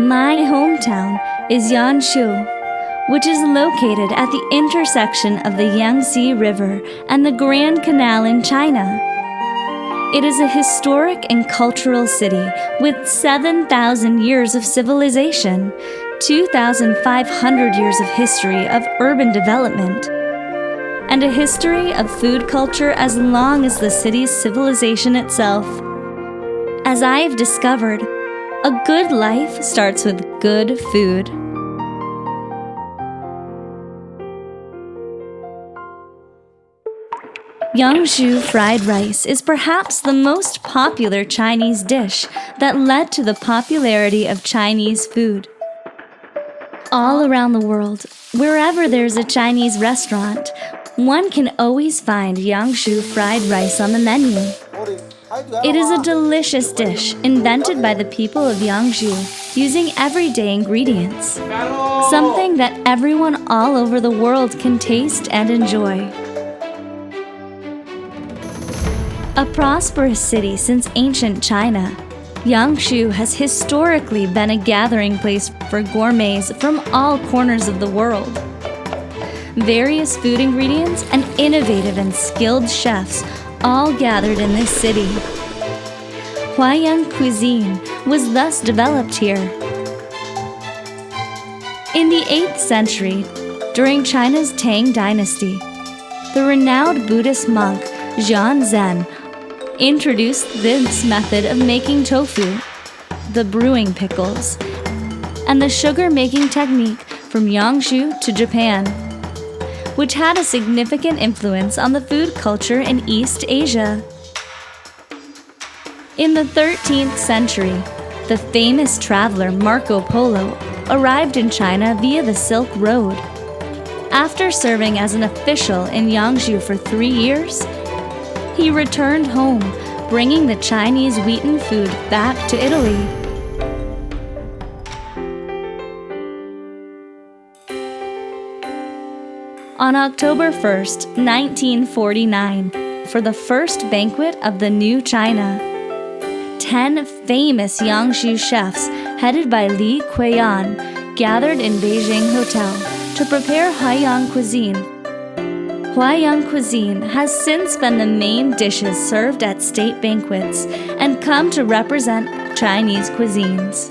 My hometown is Yangzhou, which is located at the intersection of the Yangtze River and the Grand Canal in China. It is a historic and cultural city with 7,000 years of civilization, 2,500 years of history of urban development, and a history of food culture as long as the city's civilization itself. As I have discovered, a good life starts with good food. Yangzhou fried rice is perhaps the most popular Chinese dish that led to the popularity of Chinese food. All around the world, wherever there's a Chinese restaurant, one can always find Yangzhou fried rice on the menu. It is a delicious dish invented by the people of Yangzhou using everyday ingredients, something that everyone all over the world can taste and enjoy. A prosperous city since ancient China, Yangzhou has historically been a gathering place for gourmets from all corners of the world. Various food ingredients and innovative and skilled chefs all gathered in this city. Huaiyang cuisine was thus developed here. In the 8th century, during China's Tang Dynasty, the renowned Buddhist monk Zhen introduced this method of making tofu, the brewing pickles, and the sugar-making technique from Yangzhou to Japan, which had a significant influence on the food culture in East Asia. In the 13th century, the famous traveler Marco Polo arrived in China via the Silk Road. After serving as an official in Yangzhou for 3 years, he returned home, bringing the Chinese wheaten food back to Italy. On October 1st, 1949, for the first banquet of the new China, 10 famous Yangzhou chefs, headed by Li Kuiyan, gathered in Beijing Hotel to prepare Huaiyang cuisine. Huaiyang cuisine has since been the main dishes served at state banquets and come to represent Chinese cuisines.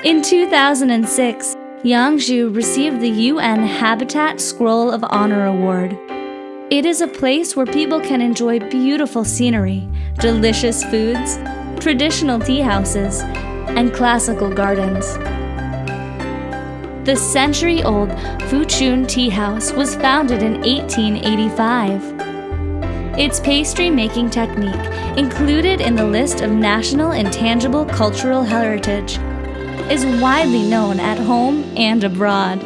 In 2006, Yangzhou received the UN Habitat Scroll of Honor Award. It is a place where people can enjoy beautiful scenery, delicious foods, traditional tea houses, and classical gardens. The century-old Fuchun Tea House was founded in 1885. Its pastry-making technique, included in the list of National Intangible Cultural Heritage, is widely known at home and abroad.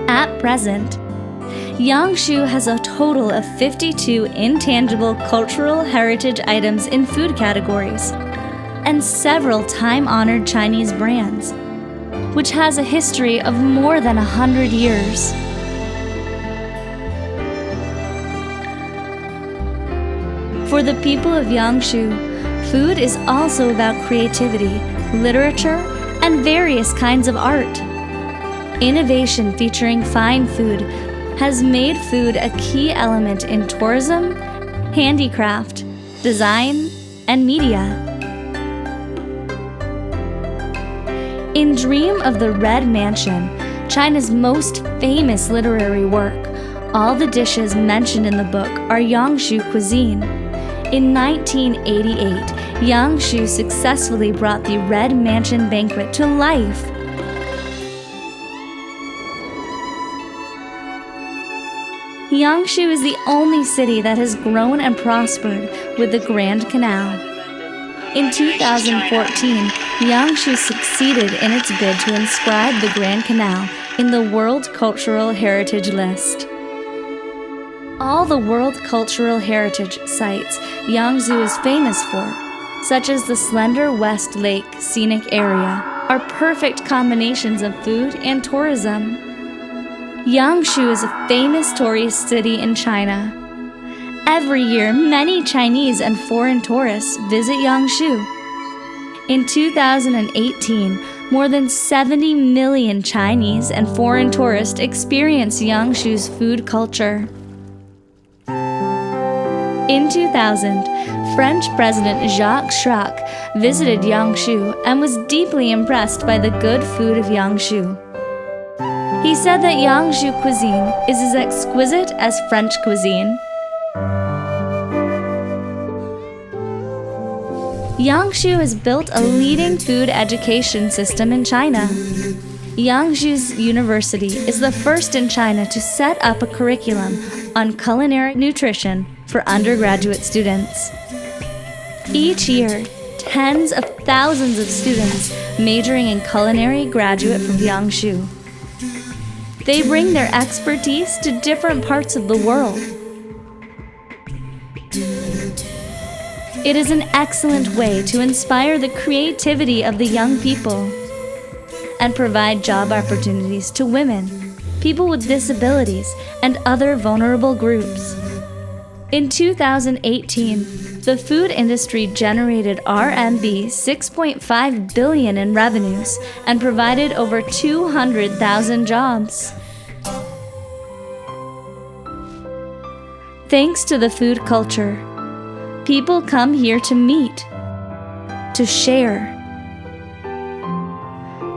At present, Yangzhou has a total of 52 intangible cultural heritage items in food categories, and several time-honored Chinese brands, which has a history of more than 100 years. For the people of Yangzhou, food is also about creativity, literature, and various kinds of art. Innovation featuring fine food has made food a key element in tourism, handicraft, design, and media. In Dream of the Red Mansion, China's most famous literary work, all the dishes mentioned in the book are Yangzhou cuisine. In 1988, Yangzhou successfully brought the Red Mansion banquet to life. Yangzhou is the only city that has grown and prospered with the Grand Canal. In 2014, Yangzhou succeeded in its bid to inscribe the Grand Canal in the World Cultural Heritage List. All the World Cultural Heritage sites Yangzhou is famous for, such as the Slender West Lake Scenic Area, are perfect combinations of food and tourism. Yangzhou is a famous tourist city in China. Every year, many Chinese and foreign tourists visit Yangzhou. In 2018, more than 70 million Chinese and foreign tourists experienced Yangzhou's food culture. In 2000, French President Jacques Chirac visited Yangzhou and was deeply impressed by the good food of Yangzhou. He said that Yangzhou cuisine is as exquisite as French cuisine. Yangzhou has built a leading food education system in China. Yangzhou's university is the first in China to set up a curriculum on culinary nutrition for undergraduate students. Each year, tens of thousands of students majoring in culinary graduate from Yangzhou. They bring their expertise to different parts of the world. It is an excellent way to inspire the creativity of the young people and provide job opportunities to women, people with disabilities, and other vulnerable groups. In 2018, the food industry generated RMB 6.5 billion in revenues and provided over 200,000 jobs. Thanks to the food culture, people come here to meet, to share,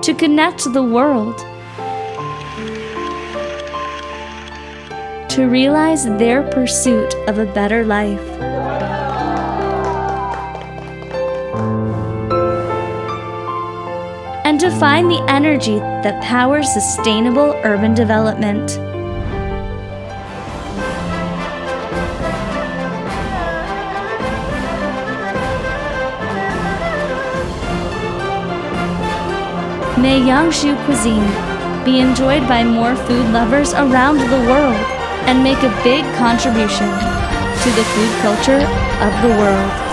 to connect to the world, to realize their pursuit of a better life. And to find the energy that powers sustainable urban development. May Yangzhou cuisine be enjoyed by more food lovers around the world and make a big contribution to the food culture of the world.